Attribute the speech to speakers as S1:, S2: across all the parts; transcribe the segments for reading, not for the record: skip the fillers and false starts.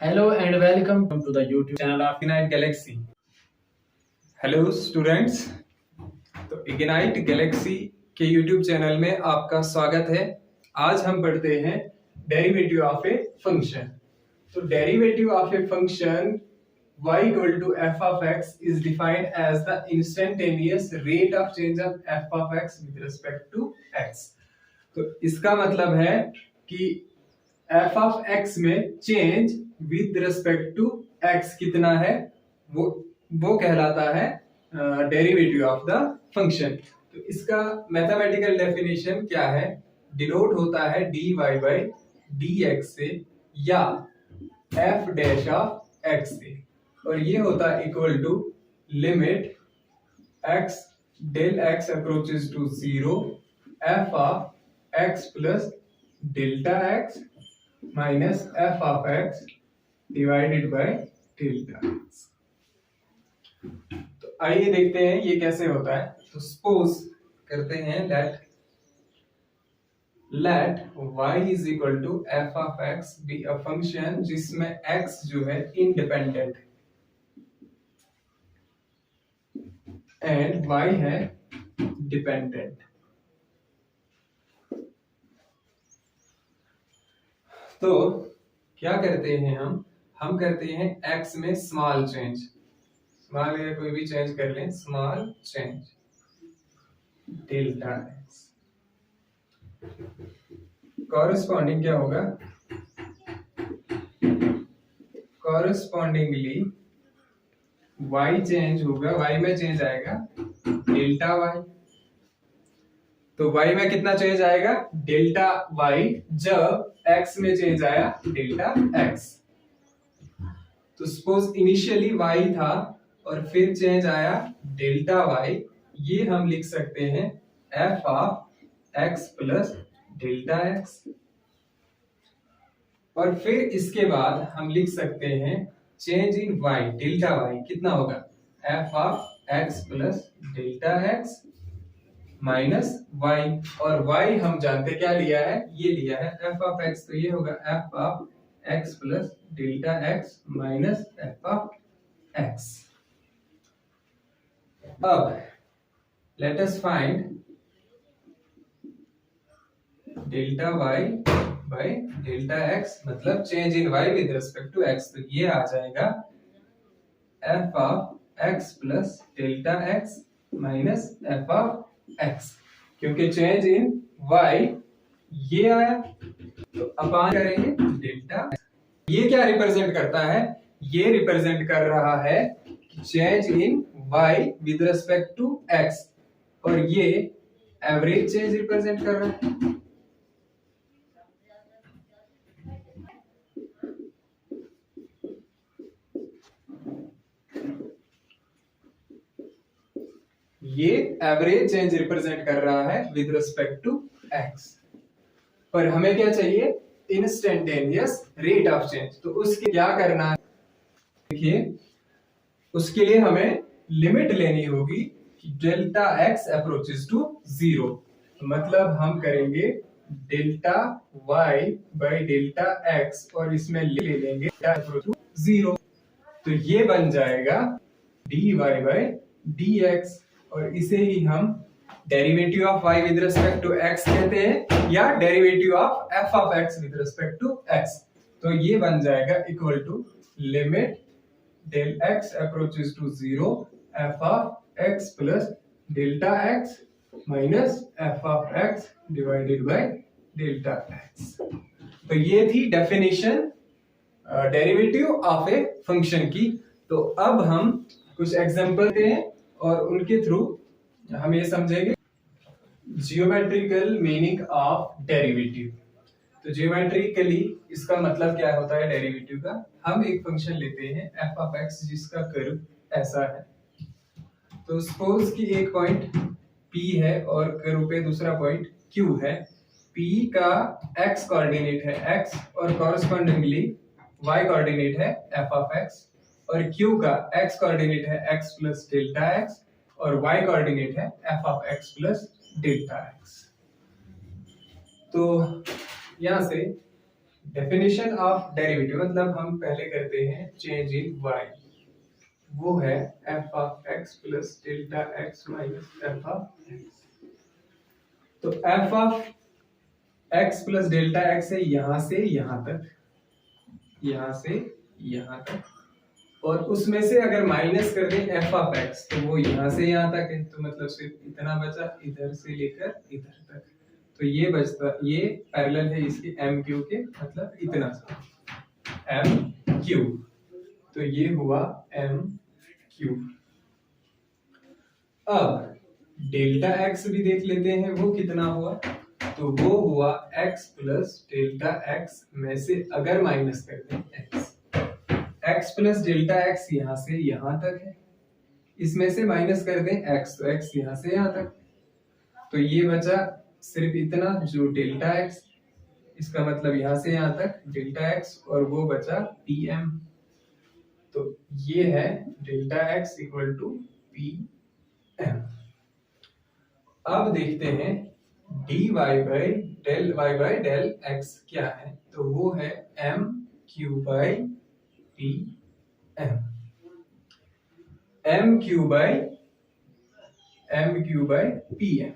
S1: Hello and welcome to the YouTube channel of
S2: ignite Galaxy. Hello students, तो ignite Galaxy के YouTube channel में आपका स्वागत है। आज हम पढ़ते हैं डेरिवेटिव ऑफ ए फंक्शन। तो derivative of a function y equal to f of x is defined as the instantaneous rate of change of f of x with respect to x। तो इसका मतलब है कि f of x में change with respect to x कितना है, वो कहलाता है डेरिवेटिव ऑफ द फंक्शन। तो इसका मैथमेटिकल डेफिनेशन क्या है? डिनोट होता है dy बाई dx से या f डैश ऑफ x से, और ये होता है equal to limit x del x approaches to 0 f of x plus delta x minus f of x divided by delta x। तो आइए देखते हैं ये कैसे होता है। तो सपोज करते हैं let y is equal to f of x be a function जिसमें x जो है इंडिपेंडेंट एंड y है डिपेंडेंट। तो क्या करते हैं हम करते हैं x में स्मॉल चेंज, स्मॉल या कोई भी चेंज कर लें, small change delta x। Corresponding क्या होगा? कॉरेस्पॉन्डिंगली y चेंज होगा, y में चेंज आएगा डेल्टा y। तो y में कितना चेंज आएगा? डेल्टा y, जब x में चेंज आया डेल्टा x। तो सपोज इनिशियली y था और फिर चेंज आया डेल्टा y, ये हम लिख सकते हैं f of x plus delta x। और फिर इसके बाद हम लिख सकते हैं change in y, delta y कितना होगा? f of x plus delta x minus y, और y हम जानते क्या लिया है? ये लिया है f ऑफ x, तो ये होगा f of x plus delta x minus f of x। अब let us find delta y by delta x, मतलब change in y with respect to x। तो ये आ जाएगा f of x plus delta x minus f of x, क्योंकि change in y ये आया तो अपान करेंगे डेल्टा। ये क्या रिप्रेजेंट करता है? ये रिप्रेजेंट कर रहा है change in y with respect to x, और ये एवरेज चेंज रिप्रेजेंट कर रहा है। ये एवरेज चेंज रिप्रेजेंट कर रहा है विद रिस्पेक्ट टू x। पर हमें क्या चाहिए? Instantaneous rate of change. तो उसके क्या करना है? देखिए, उसके लिए हमें लिमिट लेनी होगी डेल्टा x अप्रोचेस टू 0। तो मतलब हम करेंगे delta y by delta x और इसमें ले लेंगे डेल्टा अप्रोच टू 0। तो ये बन जाएगा dy बाई dx, और इसे ही हम derivative of y with respect to x कहते हैं, या derivative of f of x with respect to x। तो ये बन जाएगा equal to limit del x approaches to 0 f of x plus delta x minus f of x divided by delta x। तो ये थी definition derivative of a function की। तो अब हम कुछ एग्जांपल देते हैं और उनके थ्रू हम ये समझेंगे जियोमेट्रिकल मीनिंग ऑफ डेरिवेटिव। तो जियोमेट्रिकली इसका मतलब क्या होता है डेरिवेटिव का? हम एक फंक्शन लेते हैं f ऑफ x जिसका कर्व ऐसा है। तो सपोज कि एक पॉइंट P है और कर्व पे दूसरा पॉइंट Q है। P का x कोऑर्डिनेट है x और कॉरस्पॉन्डिंगली y कोऑर्डिनेट है f ऑफ x, और Q का x कोऑर्डिनेट है x प्लस डेल्टा x और y कोऑर्डिनेट है f of x plus delta x। तो यहां से डेफिनेशन ऑफ डेरिवेटिव मतलब हम पहले करते हैं चेंज इन y, वो है f of x plus delta x minus f of x। तो f of x plus delta x है यहां से यहां तक, यहां से यहां तक, और उसमें से अगर माइनस कर दें f ऑफ x तो वो यहां से यहां तक है, तो मतलब सिर्फ इतना बचा इधर से लेकर इधर तक। तो ये बचता, ये पैरेलल है इसके एम क्यू के, मतलब इतना सा एम क्यू, तो ये हुआ एम क्यू। अब डेल्टा एक्स भी देख लेते हैं वो कितना हुआ, तो वो हुआ x प्लस डेल्टा एक्स में से अगर माइनस करते हैं x प्लस डेल्टा एक्स यहां से यहां तक है, इसमें से माइनस कर दें x, तो x यहां से यहां तक, तो ये बचा सिर्फ इतना जो डेल्टा एक्स, इसका मतलब यहां से यहां तक डेल्टा एक्स, और वो बचा pm। तो ये है delta x equal to pm। अब देखते हैं dy बाई डेल x क्या है, तो वो है m Q by pm। m Q by pm।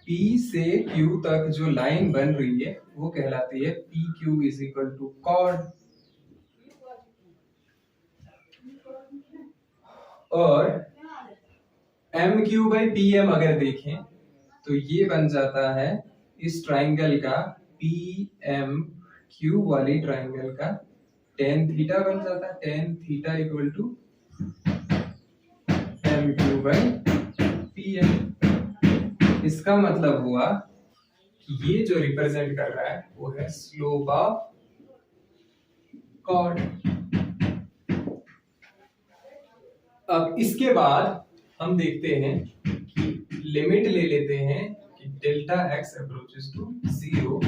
S2: P से Q तक जो लाइन बन रही है वो कहलाती है PQ is equal to chord, और MQ बाई PM अगर देखें तो ये बन जाता है इस ट्राइंगल का, PMQ वाली ट्राइंगल का tan थीटा बन जाता है, tan theta equal to MQ by PM। इसका मतलब हुआ कि ये जो रिप्रेजेंट कर रहा है वो है स्लोप ऑफ कॉर्ड। अब इसके बाद हम देखते हैं कि लिमिट ले लेते हैं कि delta x approaches to 0,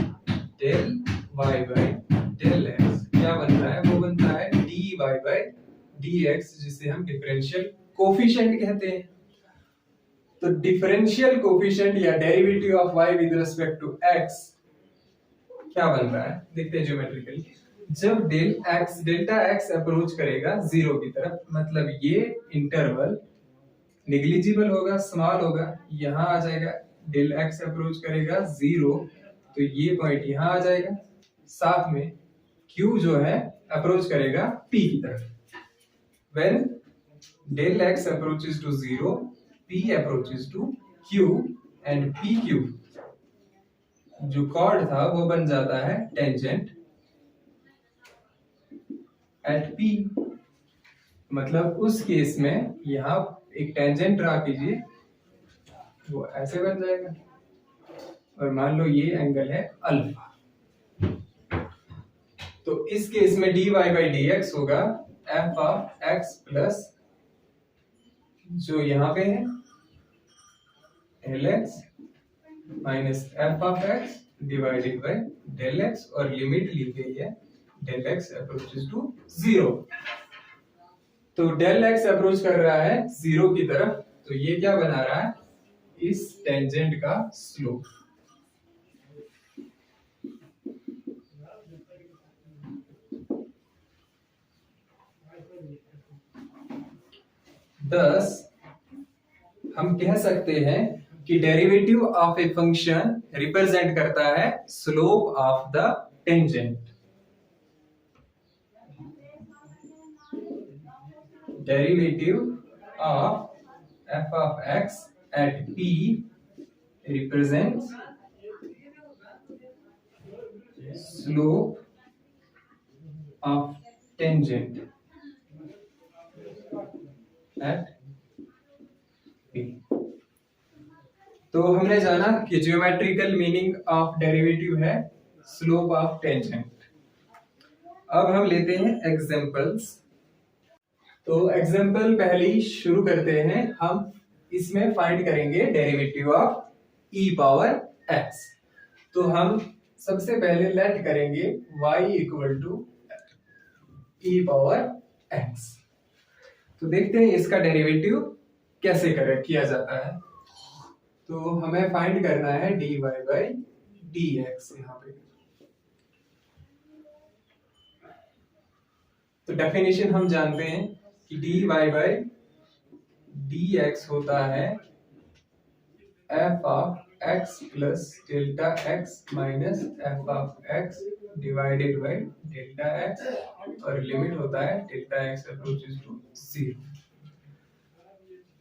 S2: del y by del x क्या बन रहा है, वो बनता है d y by d x, जिसे हम डिफरेंशियल कोफिशिएंट कहते हैं। तो डिफरेंशियल कोफिशिएंट या derivative of y with respect to x क्या बन रहा है, देखते हैं ज्योमेट्रिकली। जब डेल्टा x अप्रोच करेगा 0 की तरफ, मतलब ये इंटरवल नेग्लिजिबल होगा, स्मॉल होगा, यहां आ जाएगा। डेल x अप्रोच करेगा 0 तो ये पॉइंट यहां आ जाएगा, साथ में q जो है अप्रोच करेगा p की तरफ। When del x approaches to 0, P approaches to Q and PQ जो कॉर्ड था वो बन जाता है टेंजेंट एट P। मतलब उस केस में यहां एक टेंजेंट ड्रा कीजिए, वो ऐसे बन जाएगा, और मान लो ये एंगल है अल्फा। तो इस केस में dy बाई dx होगा f ऑफ x प्लस जो यहां पे है del x minus f of x divided by del x, और लिमिट ली गई है डेल एक्स अप्रोचेस टू 0। तो डेल एक्स अप्रोच कर रहा है 0 की तरफ, तो ये क्या बना रहा है, इस टेंजेंट का स्लोप। thus हम कह सकते हैं कि derivative of a function represent करता है slope of the tangent. Derivative of f of x at p represents slope of tangent at p। तो हमने जाना कि ज्योमेट्रिकल मीनिंग ऑफ डेरिवेटिव है स्लोप ऑफ टेंजेंट। अब हम लेते हैं एग्जांपल्स। तो एग्जांपल पहली शुरू करते हैं, हम इसमें फाइंड करेंगे derivative of e power x। तो हम सबसे पहले लेट करेंगे y equal to e power x। तो देखते हैं इसका डेरिवेटिव कैसे किया जाता है। तो हमें फाइंड करना है dy बाई dx। यहाँ पे डेफिनेशन हम जानते हैं कि dy बाई dx होता है f of x plus delta x minus f of x divided by delta x और लिमिट होता है डेल्टा x अप्रोचेस टू 0।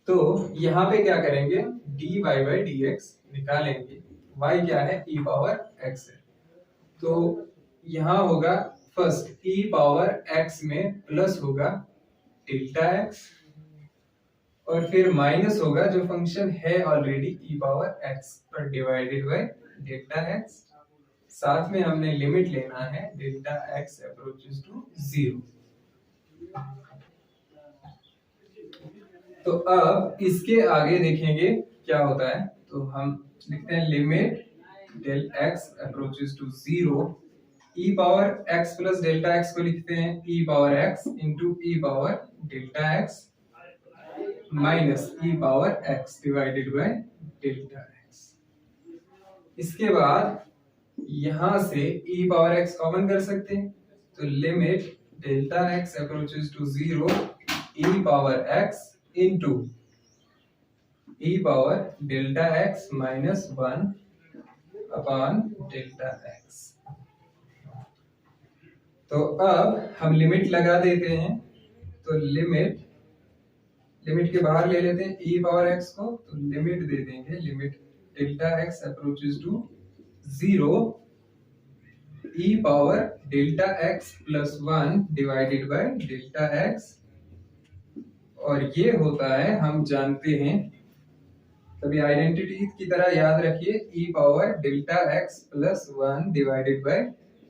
S2: तो यहाँ पे क्या करेंगे, dy बाई dx निकालेंगे, y क्या है e पावर x है, तो यहाँ होगा फर्स्ट e पावर x में प्लस होगा डेल्टा x और फिर माइनस होगा जो फंक्शन है ऑलरेडी e पावर x पर डिवाइडेड बाय डेल्टा x, साथ में हमने लिमिट लेना है डेल्टा x अप्रोचेस टू 0। तो अब इसके आगे देखेंगे क्या होता है, तो हम लिखते हैं limit del x approaches to 0, e power x plus delta x को लिखते हैं e power x into e power delta x minus e power x divided by delta x। इसके बाद यहां से e पावर x कॉमन कर सकते हैं, तो limit delta x approaches to 0 e power x into e power delta x minus 1 upon delta x। तो अब हम लिमिट लगा देते हैं, तो लिमिट के बाहर ले लेते हैं e पावर x को, तो लिमिट दे देंगे limit delta x approaches to 0 e power delta x plus 1 divided by delta x, और ये होता है हम जानते हैं, तभी आइडेंटिटी की तरह याद रखिए e power delta x plus 1 divided by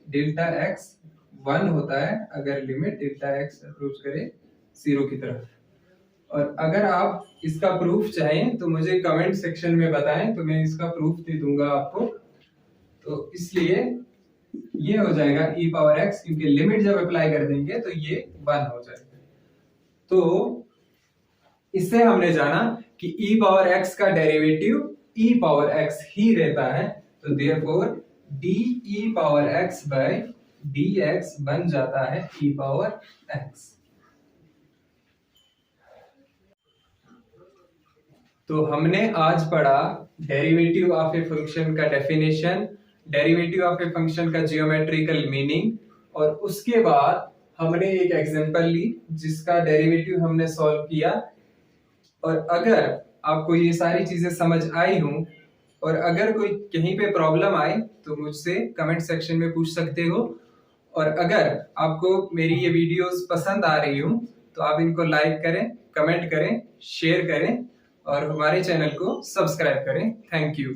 S2: delta x 1 होता है अगर लिमिट डेल्टा x अप्रोच करे 0 की तरफ। और अगर आप इसका प्रूफ चाहें तो मुझे कमेंट सेक्शन में बताएं, तो मैं इसका प्रूफ दे दूंगा आपको। तो इसलिए ये हो जाएगा e पावर x, क्योंकि लिमिट जब अप्लाई कर देंगे तो ये 1 हो जाएगा। तो इससे हमने जाना कि e पावर x का डेरिवेटिव e पावर x ही रहता है, तो therefore d e power x by dx बन जाता है e पावर x। तो हमने आज पढ़ा डेरिवेटिव ऑफ ए फंक्शन का definition, derivative of a function का जियोमेट्रिकल मीनिंग, और उसके बाद हमने एक एग्जांपल ली जिसका डेरिवेटिव हमने सॉल्व किया। और अगर आपको ये सारी चीजें समझ आई हों और अगर कोई कहीं पे प्रॉब्लम आए तो मुझसे कमेंट सेक्शन में पूछ सकते हो। और अगर आपको मेरी ये वीडियोस पसंद आ रही हो तो आप इनको लाइक करें, कमेंट करें, शेयर करें और हमारे चैनल को सब्सक्राइब करें। Thank you.